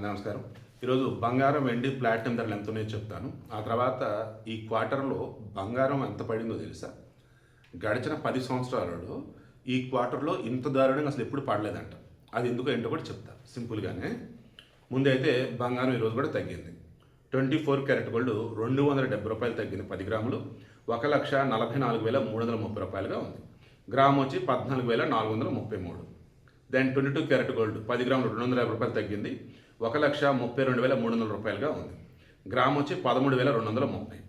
నమస్కారం. ఈరోజు బంగారం, వెండి, ప్లాటినం ధరలు ఎంత ఉన్నాయో చెప్తాను. ఆ తర్వాత ఈ క్వార్టర్లో బంగారం ఎంత పడిందో తెలుసా? గడిచిన 10 సంవత్సరాలలో ఈ క్వార్టర్లో ఇంత దారుణంగా అసలు ఎప్పుడు పడలేదంట. అది ఎందుకో ఏంటో కూడా చెప్తా సింపుల్గానే. ముందైతే బంగారం ఈరోజు కూడా తగ్గింది. 24 క్యారెట్ గోల్డ్ 270 రూపాయలు తగ్గింది 10 గ్రాములు. 1,44,330 రూపాయలుగా ఉంది. గ్రామ్ వచ్చి 14,433. దెన్ 22 క్యారెట్ గోల్డ్ 10 గ్రాములు 250 రూపాయలు తగ్గింది. 1,32,300 రూపాయలుగా ఉంది. గ్రామ్ వచ్చి 13,230.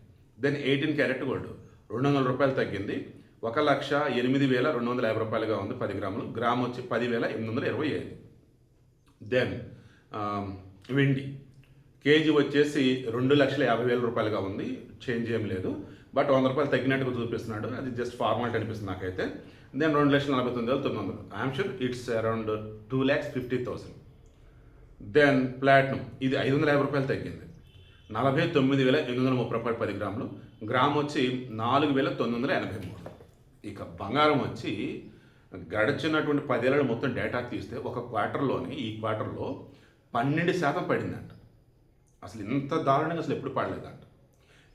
దెన్ 18 క్యారెట్ గోల్డ్ 200 రూపాయలు తగ్గింది. 1,08,250 రూపాయలుగా ఉంది 10 గ్రాములు. గ్రామ్ వచ్చి 10,825. దెన్ వెండి కేజీ వచ్చేసి 2,50,000 రూపాయలుగా ఉంది. చేంజ్ ఏం లేదు, బట్ 100 రూపాయలు తగ్గినట్టుగా చూపిస్తున్నాడు. అది జస్ట్ ఫార్మాలిటీ అనిపిస్తుంది నాకైతే. Then 2,49,900. I'm sure it's around 2,50,000. Then platinum ఇది 550 రూపాయలు తగ్గింది. 49,830 రూపాయలు 10 గ్రాములు. గ్రామ్ వచ్చి 4,983. ఇక బంగారం వచ్చి గడిచినటువంటి 10 ఏళ్ళ మొత్తం డేటా తీస్తే ఒక క్వార్టర్లోని ఈ క్వార్టర్లో 12% పడిందంట. అసలు ఇంత దారుణంగా అసలు ఎప్పుడు పడలేదంట.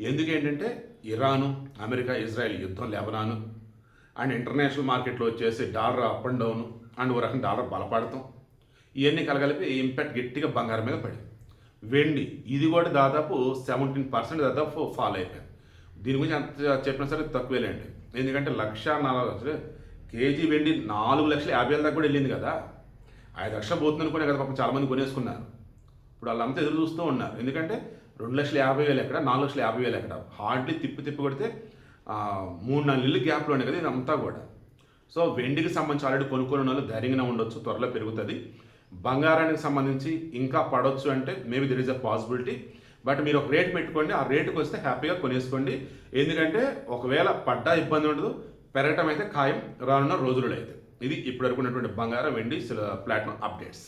ఎందుకేంటంటే ఇరాను, అమెరికా, ఇజ్రాయెల్ యుద్ధం, లెబనాను అండ్ ఇంటర్నేషనల్ మార్కెట్లో వచ్చేసి dollar up and down and ఓ రకం డాలర్ బలపడతాం, ఇవన్నీ కలగలిపి ఇంపాక్ట్ గట్టిగా బంగారం మీద పడింది. వెండి ఇది కూడా దాదాపు 17% దాదాపు ఫాల్ అయిపోయింది. దీని గురించి అంత చెప్పినా సరే తక్కువేలేండి. ఎందుకంటే 1,40,000 కేజీ వెండి 4,50,000 దాకా కూడా వెళ్ళింది కదా. 5 లక్షలు పోతుంది అనుకునే కదా పాపం చాలామంది కొనేసుకున్నారు. ఇప్పుడు వాళ్ళంతా ఎదురు చూస్తూ ఉన్నారు. ఎందుకంటే 2,50,000 ఎక్కడ, 4,50,000 ఎక్కడ, హార్డ్లీ తిప్పి కొడితే 3-4 నెలల గ్యాప్లోనే కదా ఇదంతా కూడా. సో వెండికి సంబంధించి ఆల్రెడీ కొనుక్కున్న వాళ్ళు ధైర్యంగా ఉండొచ్చు, త్వరలో పెరుగుతుంది. బంగారానికి సంబంధించి ఇంకా పడవచ్చు అంటే maybe there is a possibility. But మీరు ఒక రేట్ పెట్టుకోండి, ఆ రేటుకి వస్తే హ్యాపీగా కొనేసుకోండి. ఎందుకంటే ఒకవేళ పడ్డా ఇబ్బంది ఉండదు, పెరగటం అయితే ఖాయం రానున్న రోజులలో అయితే. ఇది ఇప్పటివరకు ఉన్నటువంటి బంగారం, వెండి, ప్లాటినం అప్డేట్స్.